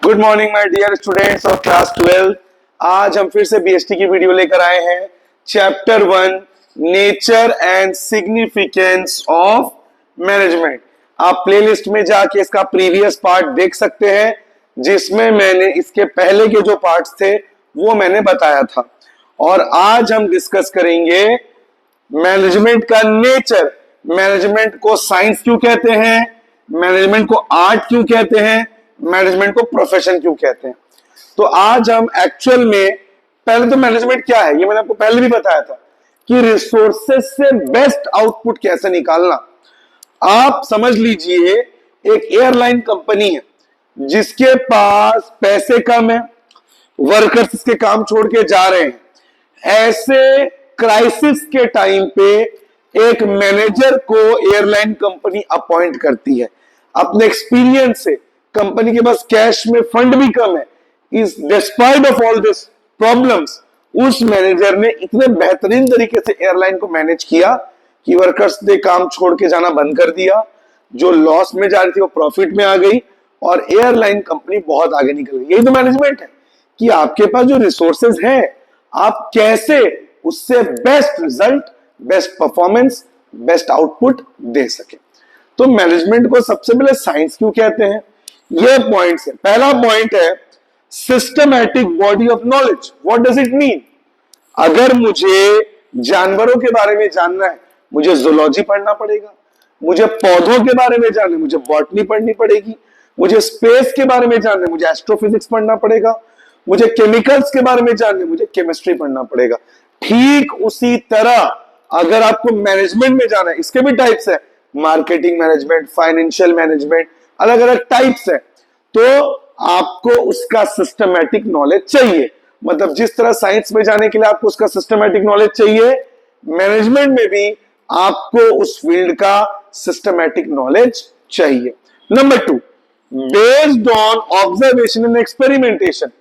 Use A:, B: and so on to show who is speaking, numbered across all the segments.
A: Good morning my dear students of class 12। आज हम फिर से बीएसटी की वीडियो लेकर आए हैं। Chapter 1 nature and significance of management. आप प्लेलिस्ट में जाके इसका प्रीवियस पार्ट देख सकते हैं, जिसमें मैंने इसके पहले के जो पार्ट्स थे वो मैंने बताया था। और आज हम डिस्कस करेंगे मैनेजमेंट का नेचर। मैनेजमेंट को साइंस क्यों कहते हैं, मैनेजमेंट को आर्ट क्यों कहते हैं, मैनेजमेंट को प्रोफेशन क्यों कहते हैं। तो आज हम एक्चुअल में, पहले तो मैनेजमेंट क्या है ये मैंने आपको पहले भी बताया था कि रिसोर्सेस से बेस्ट आउटपुट कैसे निकालना। आप समझ लीजिए एक एयरलाइन कंपनी है जिसके पास पैसे कम है, वर्कर्स इसके काम छोड़ के जा रहे हैं। ऐसे क्राइसिस के टाइम पे एक मैनेजर को एयरलाइन कंपनी अपॉइंट करती है। अपने एक्सपीरियंस से कंपनी के पास कैश में फंड भी कम है, इस despite of all this problems उस मैनेजर ने इतने बेहतरीन तरीके से एयरलाइन को मैनेज किया कि वर्कर्स ने काम छोड़ के जाना बंद कर दिया, जो लॉस में जा रही थी वो प्रॉफिट में आ गई और एयरलाइन कंपनी बहुत आगे निकल गई। यही तो मैनेजमेंट है कि आपके पास जो रिसोर्सेज है आप कैसे उससे best result, best performance, best output दे सके। तो मैनेजमेंट को सबसे पहले साइंस क्यों कहते हैं, ये पॉइंट्स है। पहला पॉइंट है systematic body of knowledge. What does it mean? अगर मुझे जानवरों के बारे में जानना है मुझे जूलॉजी पढ़ना पड़ेगा, मुझे पौधों के बारे में जानना है मुझे बॉटनी पढ़नी पड़ेगी, मुझे स्पेस के बारे में जानना है मुझे एस्ट्रोफिजिक्स पढ़ना पड़ेगा, मुझे केमिकल्स के बारे में जानना है मुझे केमिस्ट्री पढ़ना पड़ेगा। ठीक उसी तरह अगर आपको मैनेजमेंट में जाना है, इसके भी टाइप्स है, मार्केटिंग मैनेजमेंट, फाइनेंशियल मैनेजमेंट, अलग अलग टाइप्स है, तो आपको उसका सिस्टमैटिक नॉलेज चाहिए। मतलब जिस तरह साइंस में जाने के लिए आपको उसका सिस्टमैटिक नॉलेज चाहिए, मैनेजमेंट में भी आपको उस फील्ड का सिस्टमैटिक नॉलेज चाहिए। Number 2, based on observation and experimentation.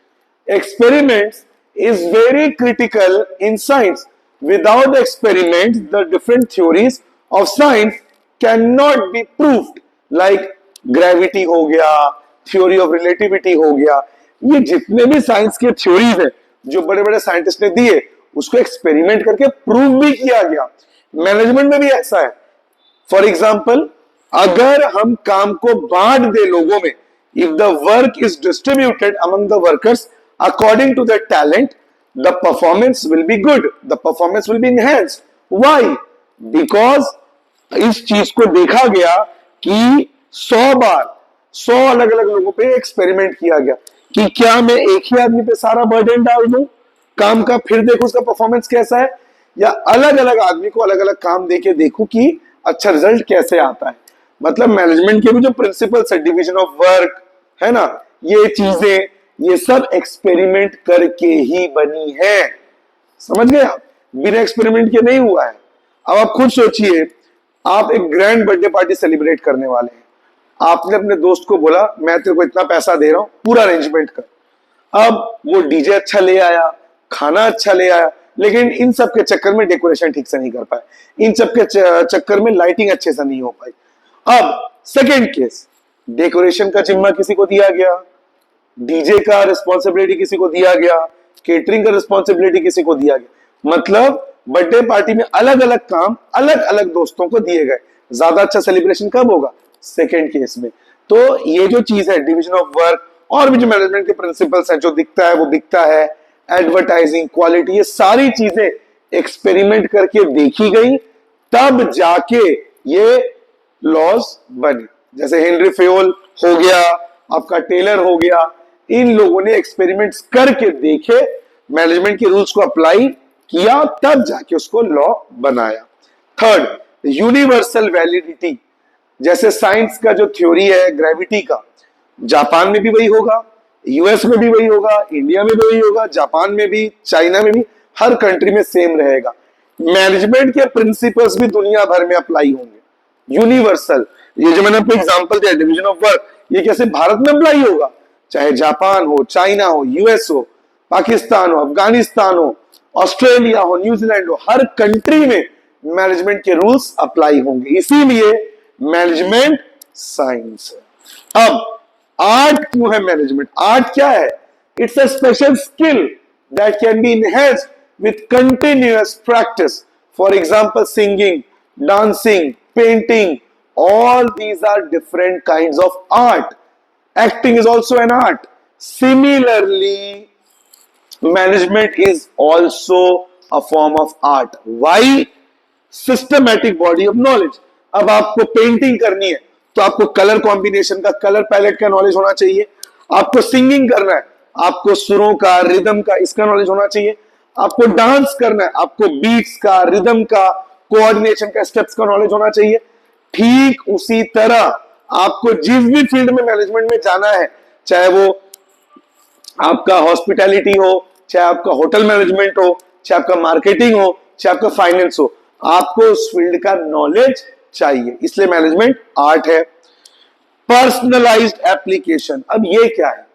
A: Experiments is very critical in science. Without experiments, the different theories of science cannot be proved. Like gravity हो गया, theory of relativity हो गया, ये जितने भी साइंस के थ्योरीज है जो बड़े बड़े साइंटिस्ट ने दिए उसको एक्सपेरिमेंट करके प्रूव भी किया गया। मैनेजमेंट में भी ऐसा है। फॉर एग्जाम्पल, अगर हम काम को बांट दे लोगों में, if the work is distributed among the workers according to their talent, the performance will be good, the performance will be enhanced. Why? Because इस चीज को देखा गया कि 100 बार 100 अलग अलग लोगों पे एक्सपेरिमेंट किया गया कि क्या मैं एक ही आदमी पे सारा बर्डन डाल दूं काम का, फिर देखो उसका परफॉर्मेंस कैसा है, या अलग अलग आदमी को अलग अलग काम देके देखो कि अच्छा रिजल्ट कैसे आता है। मतलब मैनेजमेंट के भी जो प्रिंसिपल्स है, डिवीजन ऑफ वर्क है ना, ये चीजें ये सब एक्सपेरिमेंट करके ही बनी है। समझ गए आप? बिना एक्सपेरिमेंट के नहीं हुआ है। अब आप खुद सोचिए, आप एक ग्रैंड बर्थडे पार्टी सेलिब्रेट करने वाले हैं। आपने अपने दोस्त को बोला मैं तेरे को इतना पैसा दे रहा हूं, पूरा अरेंजमेंट कर। अब वो डीजे अच्छा ले आया, खाना अच्छा ले आया, लेकिन इन सब के चक्कर में डेकोरेशन ठीक से नहीं कर पाए, इन सब के चक्कर में लाइटिंग अच्छे से नहीं हो पाई। अब सेकेंड केस, डेकोरेशन का जिम्मा किसी को दिया गया, डीजे का रिस्पॉन्सिबिलिटी किसी को दिया गया, केटरिंग का रिस्पॉन्सिबिलिटी किसी को दिया गया। मतलब बर्थडे पार्टी में अलग अलग काम अलग अलग दोस्तों को दिए गए। ज्यादा अच्छा सेलिब्रेशन कब होगा? सेकेंड केस में। तो ये जो चीज है डिवीजन ऑफ वर्क और भी जो मैनेजमेंट के प्रिंसिपल्स हैं, जो दिखता है वो दिखता है, एडवर्टाइजिंग, क्वालिटी, ये सारी चीजें एक्सपेरिमेंट करके देखी गई, तब जाके ये लॉज बने। जैसे हेनरी फेयोल हो गया, आपका टेलर हो गया, इन लोगों ने एक्सपेरिमेंट्स करके देखे, मैनेजमेंट के रूल्स को अप्लाई किया, तब जाके उसको लॉ बनाया। Third, universal validity. जैसे साइंस का जो थ्योरी है ग्रेविटी का, जापान में भी वही होगा, यूएस में भी वही होगा, इंडिया में भी वही होगा, जापान में भी, चाइना में भी, हर कंट्री में सेम रहेगा। मैनेजमेंट के प्रिंसिपल्स भी दुनिया भर में अप्लाई होंगे, यूनिवर्सल। ये जो मैंने आपको एग्जांपल दिया डिवीजन ऑफ वर्क, ये कैसे भारत में अप्लाई होगा, चाहे जापान हो, चाइना हो, यूएस हो, पाकिस्तान हो, अफगानिस्तान हो, ऑस्ट्रेलिया हो, न्यूजीलैंड हो, हर कंट्री में मैनेजमेंट के रूल्स अप्लाई होंगे। इसीलिए मैनेजमेंट साइंस है। अब आर्ट क्यों है मैनेजमेंट? आर्ट क्या है? It's a special skill that can be enhanced with continuous practice. For example, singing, dancing, painting, all these are different kinds of art. Acting is also an art. Similarly, management is also a form of art. Why? Systematic body of knowledge. अब आपको painting करनी है तो आपको colour combination का, colour palette का knowledge होना चाहिए। आपको सिंगिंग करना है, आपको सुरों का, रिदम का, इसका नॉलेज होना चाहिए। आपको डांस करना है, आपको बीट्स का, रिदम का, कोऑर्डिनेशन का, स्टेप्स का नॉलेज होना चाहिए। ठीक उसी तरह आपको जिस भी फील्ड में मैनेजमेंट में जाना है, चाहे वो आपका हॉस्पिटैलिटी हो, चाहे आपका होटल मैनेजमेंट हो, चाहे आपका मार्केटिंग हो, चाहे आपका फाइनेंस हो, आपको उस फील्ड का नॉलेज चाहिए। इसलिए मैनेजमेंट आर्ट है। पर्सनलाइज्ड एप्लीकेशन, अब ये क्या है?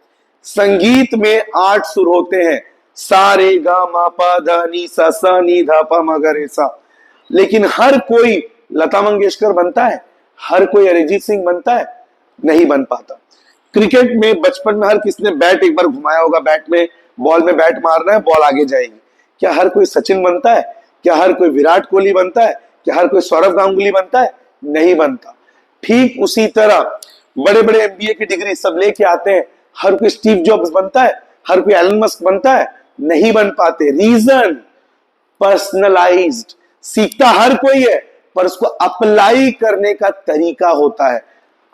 A: संगीत में आठ सुर होते हैं, सा रे गा मा पा धा नी सा सा नी धा पा मा गा रे सा। लेकिन हर कोई लता मंगेशकर बनता है? हर कोई अरिजीत सिंह बनता है? नहीं बन पाता। क्रिकेट में बचपन में हर किसी ने बैट एक बार घुमाया होगा, बैट में बॉल में बैट मारना है, बॉल आगे जाएगी। क्या हर कोई सचिन बनता है? क्या हर कोई विराट कोहली बनता है? क्या हर कोई सौरव गांगुली बनता है? नहीं बनता। ठीक उसी तरह बड़े बड़े एमबीए की डिग्री सब लेके आते हैं, हर कोई स्टीव जॉब्स बनता है? हर कोई एलन मस्क बनता है? नहीं बन पाते। Reason, personalised. सीखता हर कोई है, पर उसको अप्लाई करने का तरीका होता है।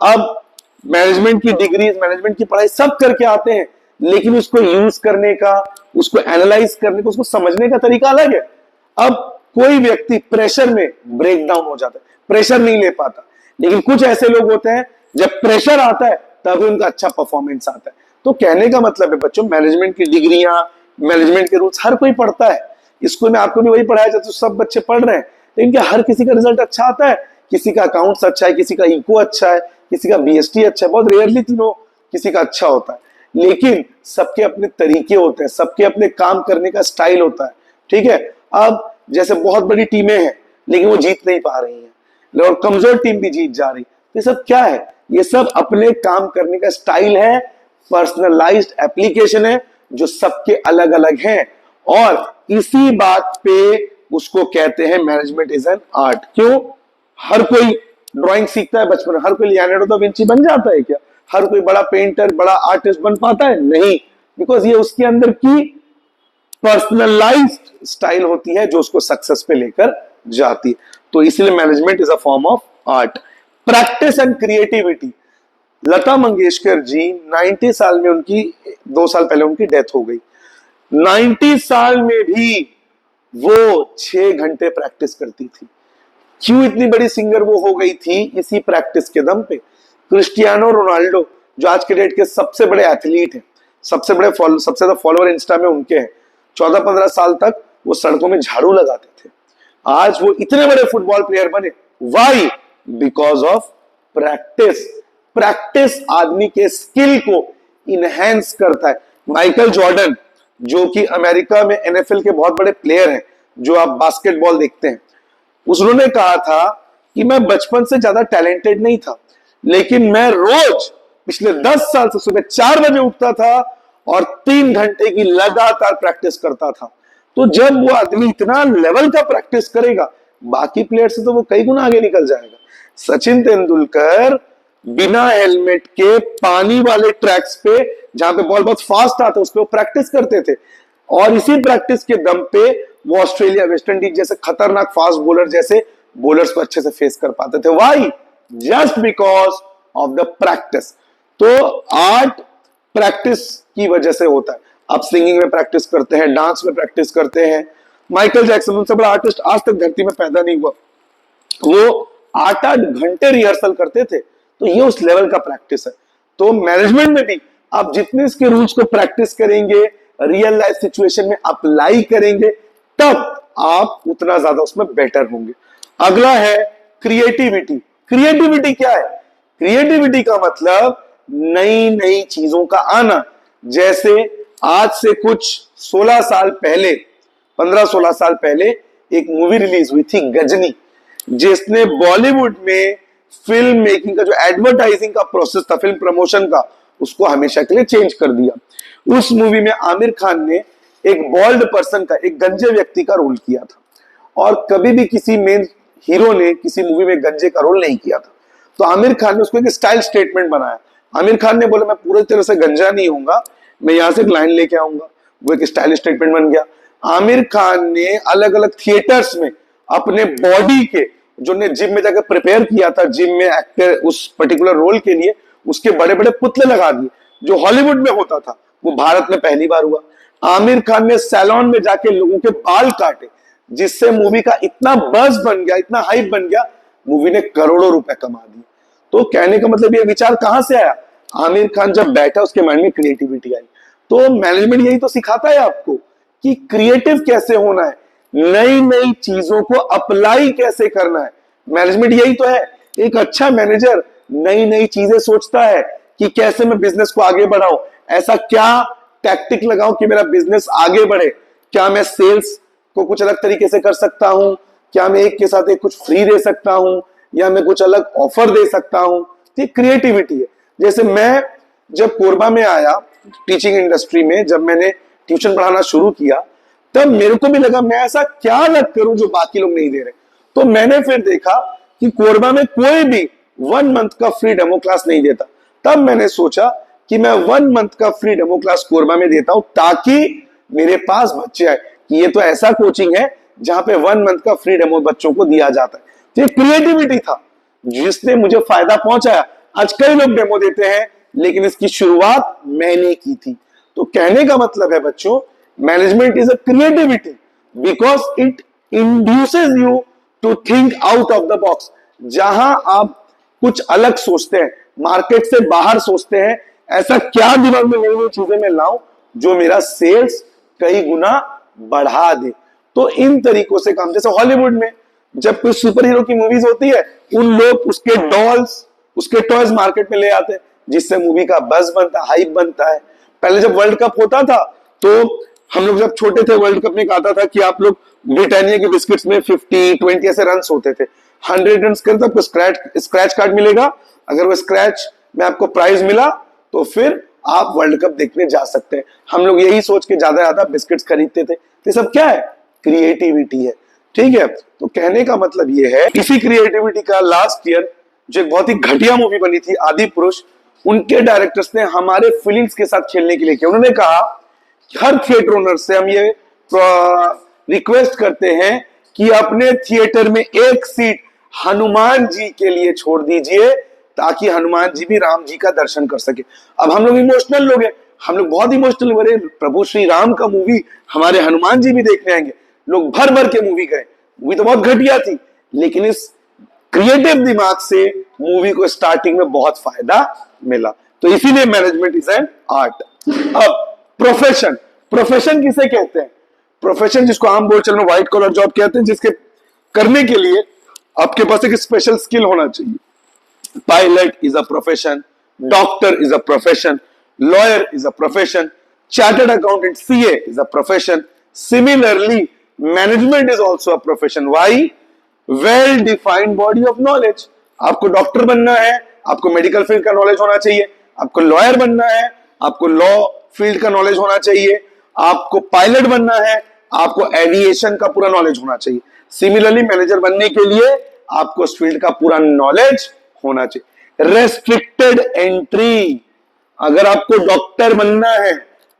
A: अब मैनेजमेंट की डिग्री, मैनेजमेंट की पढ़ाई सब करके आते हैं, लेकिन उसको यूज करने का, उसको एनालाइज करने का, उसको समझने का तरीका अलग है। अब कोई व्यक्ति प्रेशर में ब्रेक डाउन हो जाता है, प्रेशर नहीं ले पाता। लेकिन कुछ ऐसे लोग होते हैं, जब प्रेशर आता है तभी उनका अच्छा परफॉर्मेंस आता है। तो कहने का मतलब है बच्चों, मैनेजमेंट की डिग्रियां, मैनेजमेंट के रूल्स हर कोई पढ़ता है। स्कूल में आपको भी वही पढ़ाया जाता है, सब बच्चे पढ़ रहे हैं, लेकिन क्या हर किसी का रिजल्ट अच्छा आता है? किसी का अकाउंट्स अच्छा है, किसी का इको अच्छा है, किसी का बीएसटी अच्छा है, बहुत रेयरली तीनों किसी का अच्छा होता है। लेकिन सबके अपने तरीके होते हैं, सबके अपने काम करने का स्टाइल होता है। ठीक है, अब जैसे बहुत बड़ी टीमें हैं लेकिन वो जीत नहीं पा रही हैं, और कमजोर टीम भी जीत जा रही, ये सब क्या है? ये सब अपने काम करने का स्टाइल है, पर्सनलाइज्ड एप्लीकेशन है, जो सबके अलग अलग हैं। और इसी बात पे उसको कहते हैं मैनेजमेंट इज एन आर्ट। क्यों? हर कोई ड्राइंग सीखता है बचपन में, हर कोई लियोनार्डो दा विंची बन जाता है क्या? हर कोई बड़ा पेंटर, बड़ा आर्टिस्ट बन पाता है? नहीं, बिकॉज ये उसके अंदर की पर्सनलाइज्ड स्टाइल होती है जो उसको सक्सेस पे लेकर जाती है। तो इसलिए management is a form of art. Practice and creativity. Lata Mangeshkar ji 90 साल में, उनकी 2 साल पहले उनकी डेथ हो गई। 90 साल में भी वो 6 घंटे प्रैक्टिस करती थी। क्यों इतनी बड़ी सिंगर वो हो गई थी? इसी प्रैक्टिस के दम पे। क्रिस्टियानो रोनाल्डो, जो आज के डेट के सबसे बड़े एथलीट हैं, सबसे ज्यादा फॉलोअर इंस्टा में उनके हैं, 14-15 साल तक वो सड़कों में झाड़ू लगाते थे। आज वो इतने बड़े फुटबॉल प्लेयर बने। Why? Because of practice. Practice आदमी के स्किल को इनहेंस करता है। माइकल जॉर्डन, जो कि अमेरिका में एनएफएल के बहुत बड़े प्लेयर हैं, जो आप बास्केटबॉल देखते हैं, उन्होंने कहा था कि मैं बचपन से ज्यादा टैलेंटेड नहीं था, लेकिन मैं रोज पिछले 10 साल से सुबह 4 बजे उठता था और 3 घंटे की लगातार प्रैक्टिस करता था। तो जब वो आदमी इतना लेवल का प्रैक्टिस करेगा, बाकी प्लेयर से तो वो कई गुना आगे निकल जाएगा। सचिन तेंदुलकर बिना हेलमेट के पानी वाले ट्रैक्स पे, जहां पे बॉल बहुत फास्ट आता है, उस पर प्रैक्टिस करते थे। और इसी प्रैक्टिस के दम पे वो ऑस्ट्रेलिया, वेस्ट इंडीज जैसे खतरनाक फास्ट बॉलर जैसे बॉलर्स को अच्छे से फेस कर पाते थे। Why? Just because of the practice. तो आर्ट प्रैक्टिस की वजह से होता है। आप सिंगिंग में प्रैक्टिस करते हैं, डांस में प्रैक्टिस करते हैं। माइकल जैक्सन, उनसे बड़ा आर्टिस्ट आज तक धरती में पैदा नहीं हुआ, वो 8-8 घंटे रिहर्सल करते थे। तो ये उस लेवल का प्रैक्टिस है। तो मैनेजमेंट में भी आप जितने इसके रूल्स को प्रैक्टिस करेंगे, रियल लाइफ सिचुएशन में अप्लाई करेंगे, तब आप उतना ज्यादा उसमें बेटर होंगे। अगला है क्रिएटिविटी। क्रिएटिविटी क्या है? क्रिएटिविटी का मतलब नई नई चीजों का आना। जैसे आज से कुछ 16 साल पहले, 15-16 साल पहले एक मूवी रिलीज हुई थी गजनी, जिसने बॉलीवुड में फिल्म मेकिंग का, जो एडवर्टाइजिंग का प्रोसेस था, फिल्म प्रमोशन का, उसको हमेशा के लिए चेंज कर दिया। उस मूवी में आमिर खान ने एक बॉल्ड पर्सन का, एक गंजे व्यक्ति का रोल किया था, और कभी भी किसी मेन हीरो ने किसी मूवी में गंजे का रोल नहीं किया था। तो आमिर खान ने उसको एक स्टाइल स्टेटमेंट बनाया। आमिर खान ने बोला मैं पूरी तरह से गंजा नहीं होऊंगा, मैं यहां से एक लाइन लेके आऊंगा। वो एक स्टाइल स्टेटमेंट बन गया। आमिर खान ने अलग अलग थिएटर्स में अपने बॉडी के, जो ने जिम में जाकर प्रिपेयर किया था, जिम में एक्टर उस पर्टिकुलर रोल के लिए, उसके बड़े बड़े पुतले लगा दिए। जो हॉलीवुड में होता था वो भारत में पहली बार हुआ। आमिर खान ने सैलून में जाके लोगों के बाल काटे, जिससे मूवी का इतना बज़ बन गया, इतना हाइप बन गया, मूवी ने करोड़ों रुपए कमा दिए। तो कहने का मतलब ये विचार कहां से आया? आमिर खान जब बैठा उसके माइंड में क्रिएटिविटी आई। तो मैनेजमेंट यही तो सिखाता है आपको कि क्रिएटिव कैसे होना है, नई नई चीजों को अप्लाई कैसे करना है। मैनेजमेंट यही तो है। एक अच्छा मैनेजर नई नई चीजें सोचता है कि कैसे मैं बिजनेस को आगे बढ़ाऊं, ऐसा क्या टैक्टिक लगाऊं कि मेरा बिजनेस आगे बढ़े। क्या मैं सेल्स को कुछ अलग तरीके से कर सकता हूं, क्या मैं एक के साथ एक कुछ फ्री दे सकता हूं, या मैं कुछ अलग ऑफर दे सकता हूं। ये क्रिएटिविटी है। जैसे मैं जब कोरबा में आया टीचिंग इंडस्ट्री में, जब मैंने ट्यूशन पढ़ाना शुरू किया, तब मेरे को भी लगा मैं ऐसा क्या अलग करूं जो बाकी लोग नहीं दे रहे। तो मैंने फिर देखा कि कोरबा में कोई भी 1 मंथ का फ्री डेमो क्लास नहीं देता। तब मैंने सोचा कि मैं 1 मंथ का फ्री डेमो क्लास कोरबा में देता हूं, ताकि मेरे पास बच्चे आए कि ये तो ऐसा कोचिंग है जहां पे 1 मंथ का फ्री डेमो बच्चों को दिया जाता है। तो ये क्रिएटिविटी था जिसने मुझे फायदा पहुंचाया। आज कई लोग डेमो देते हैं, लेकिन इसकी शुरुआत मैंने की थी। तो कहने का मतलब है बच्चों, management is a creativity because it induces you to think out of the box. जहां आप कुछ अलग सोचते हैं, मार्केट से बाहर सोचते हैं, ऐसा क्या दिमाग में नई नई चीजें मैं लाऊं जो मेरा सेल्स कई गुना बढ़ा दे। तो इन तरीकों से काम, जैसे हॉलीवुड में जब कोई सुपर हीरो की मूवीज होती है, उन लोग उसके डॉल्स, उसके टॉयज मार्केट में ले आते हैं, जिससे मूवी का बज़ बनता है, हाइप बनता है। पहले जब वर्ल्ड कप होता था तो हम लोग जब छोटे थे, वर्ल्ड कप में आता था कि आप लोग ब्रिटानिया के बिस्किट्स में 50-20 ऐसे रन होते थे। 100 रन करते आपको स्क्रैच कार्ड मिलेगा। अगर वो स्क्रैच में आपको प्राइज मिला तो फिर आप वर्ल्ड कप देखने जा सकते हैं। हम लोग यही सोच के ज्यादा बिस्किट्स खरीदते थे। तो सब क्या है? क्रिएटिविटी है। ठीक है, तो कहने का मतलब ये है, इसी क्रिएटिविटी का लास्ट ईयर जो एक बहुत ही घटिया मूवी बनी थी आदि पुरुष, उनके डायरेक्टर्स ने हमारे फीलिंग्स के साथ खेलने के लिए किया। उन्होंने कहा कि हर थिएटर ओनर से हम ये रिक्वेस्ट करते हैं कि अपने थिएटर में एक सीट हनुमान जी के लिए छोड़ दीजिए, ताकि हनुमान जी भी राम जी का दर्शन कर सके। अब हम लोग इमोशनल लोग हैं, हम लोग बहुत इमोशनल हो रहे हैं, प्रभु श्री राम का मूवी हमारे हनुमान जी भी देखने आएंगे। लोग भर भर के मूवी गए। मूवी तो बहुत घटिया थी, लेकिन इस क्रिएटिव दिमाग से मूवी को स्टार्टिंग में बहुत फायदा मिला। तो इसीलिए मैनेजमेंट इज एन आर्ट। अब प्रोफेशन, प्रोफेशन किसे कहते हैं? प्रोफेशन जिसको आम बोलचाल में व्हाइट कॉलर जॉब कहते हैं, जिसके करने के लिए आपके पास एक स्पेशल स्किल होना चाहिए। Pilot is a profession, doctor is a profession, lawyer is a profession, chartered accountant CA is a profession. Similarly management is also a profession. Why? Well defined body of knowledge. आपको doctor बनना है, आपको medical field का knowledge होना चाहिए। आपको lawyer बनना है, आपको लॉ फील्ड का नॉलेज होना चाहिए। आपको पायलट बनना है, आपको एविएशन का पूरा नॉलेज होना चाहिए। सिमिलरली मैनेजर बनने के लिए आपको उस फील्ड का पूरा नॉलेज होना चाहिए। रेस्ट्रिक्टेड एंट्री, अगर आपको डॉक्टर बनना है,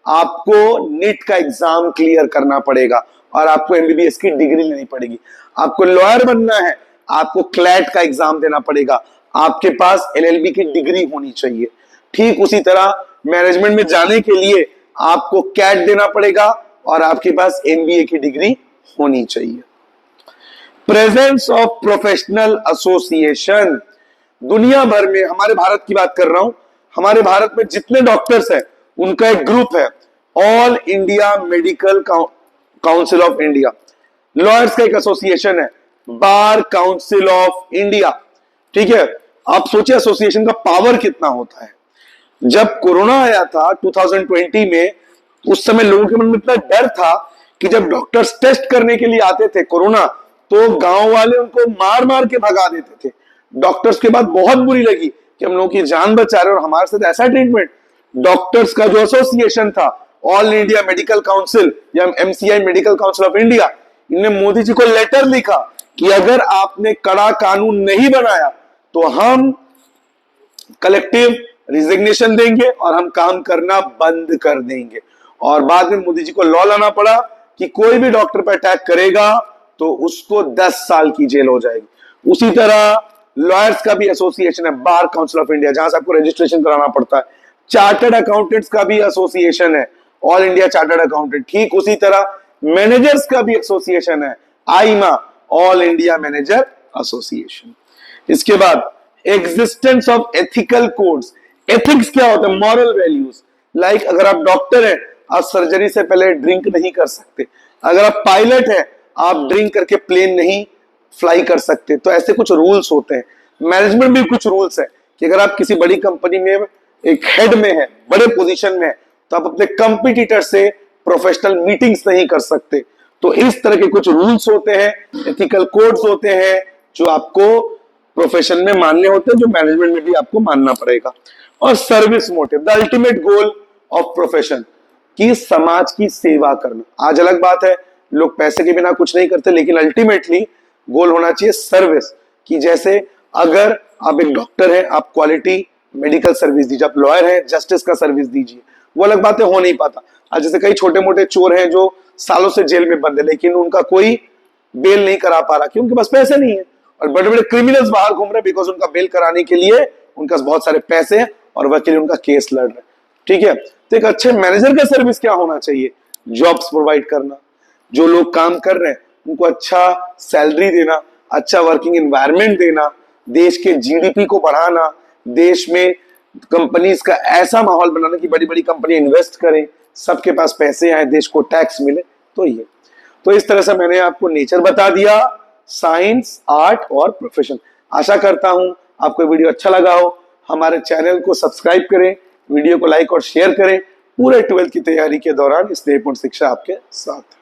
A: आपको नीट का एग्जाम क्लियर करना पड़ेगा और आपको एमबीबीएस की डिग्री लेनी पड़ेगी। आपको लॉयर बनना है, आपको क्लैट का एग्जाम देना पड़ेगा, आपके पास एलएलबी की डिग्री होनी चाहिए। ठीक उसी तरह मैनेजमेंट में जाने के लिए आपको कैट देना पड़ेगा और आपके पास एमबीए की डिग्री होनी चाहिए। प्रेजेंस ऑफ प्रोफेशनल एसोसिएशन, दुनिया भर में, हमारे भारत की बात कर रहा हूं, हमारे भारत में जितने डॉक्टर्स हैं उनका एक ग्रुप है, all India medical council of India. Lawyers का एक एसोसिएशन है, बार काउंसिल ऑफ इंडिया। ठीक है, आप सोचिए एसोसिएशन का पावर कितना होता है। जब कोरोना आया था 2020 में, उस समय लोगों के मन में इतना डर था कि जब डॉक्टर्स टेस्ट करने के लिए आते थे कोरोना, तो गांव वाले उनको मार मार के भगा देते थे। डॉक्टर्स के बाद बहुत बुरी लगी कि हम लोगों की जान बचा रहे और हमारे साथ ऐसा ट्रीटमेंट। डॉक्टर्स का जो एसोसिएशन था, ऑल इंडिया मेडिकल काउंसिल या MCI medical council of India, इनने मोदी जी को लेटर लिखा कि अगर आपने कड़ा कानून नहीं बनाया तो हम कलेक्टिव रिजिग्नेशन देंगे और हम काम करना बंद कर देंगे। और बाद में मोदी जी को लॉ लाना पड़ा कि कोई भी डॉक्टर पर अटैक करेगा तो उसको 10 साल की जेल हो जाएगी। उसी तरह लॉयर्स का भी एसोसिएशन है, बार काउंसिल ऑफ इंडिया, जहां से आपको रजिस्ट्रेशन कराना पड़ता है। चार्टर्ड अकाउंटेंट्स का भी एसोसिएशन है, ऑल इंडिया चार्टर्ड अकाउंटेंट। ठीक उसी तरह मैनेजर्स का भी एसोसिएशन है, आईमा, ऑल इंडिया मैनेजर एसोसिएशन। इसके बाद existence of ethical codes. Ethics क्या होता है? Moral values. लाइक अगर आप डॉक्टर हैं, आप सर्जरी से पहले ड्रिंक नहीं कर सकते। अगर आप पायलट हैं, आप ड्रिंक करके प्लेन नहीं फ्लाई कर सकते। तो ऐसे कुछ रूल्स होते हैं। मैनेजमेंट में कुछ रूल्स है कि अगर आप किसी बड़ी कंपनी में एक हेड में है, बड़े पोजीशन में है, तो आप अपने कंपटीटर से प्रोफेशनल मीटिंग्स नहीं कर सकते। तो इस तरह के कुछ रूल्स होते हैं, एथिकल कोड्स होते हैं जो आपको प्रोफेशन में मानने होते हैं, जो मैनेजमेंट में भी आपको मानना पड़ेगा। और service motive, the ultimate goal of profession, कि समाज की सेवा करना। आज अलग बात है, लोग पैसे के बिना कुछ नहीं करते, लेकिन अल्टीमेटली गोल होना चाहिए सर्विस की। जैसे अगर आप एक डॉक्टर हैं, आप क्वालिटी मेडिकल सर्विस दीजिए, आप लॉयर हैं, जस्टिस का सर्विस दीजिए। वो अलग बात है, हो नहीं पाता। आज जैसे कई छोटे मोटे चोर हैं जो सालों से जेल में बंद है, लेकिन उनका कोई बेल नहीं करा पा रहा क्योंकि उनके पास पैसे नहीं है। और बड़े बड़े क्रिमिनल्स बाहर घूम रहे बिकॉज उनका बेल कराने के लिए उनका बहुत सारे पैसे हैं और वकील उनका केस लड़ रहे हैं। ठीक है, तो एक अच्छे मैनेजर का सर्विस क्या होना चाहिए? जॉब्स प्रोवाइड करना, जो लोग काम कर रहे हैं उनको अच्छा सैलरी देना, अच्छा वर्किंग एनवायरनमेंट देना, देश के जीडीपी को बढ़ाना, देश में कंपनीज का ऐसा माहौल बनाना कि बड़ी बड़ी कंपनी इन्वेस्ट करें, सबके पास पैसे आए, देश को टैक्स मिले। तो इस तरह से मैंने आपको नेचर बता दिया, साइंस, आर्ट और प्रोफेशन। आशा करता हूं आपको वीडियो अच्छा लगा हो। हमारे चैनल को सब्सक्राइब करें, वीडियो को लाइक और शेयर करें। पूरे 12th की तैयारी के दौरान स्नेहपूर्ण शिक्षा आपके साथ।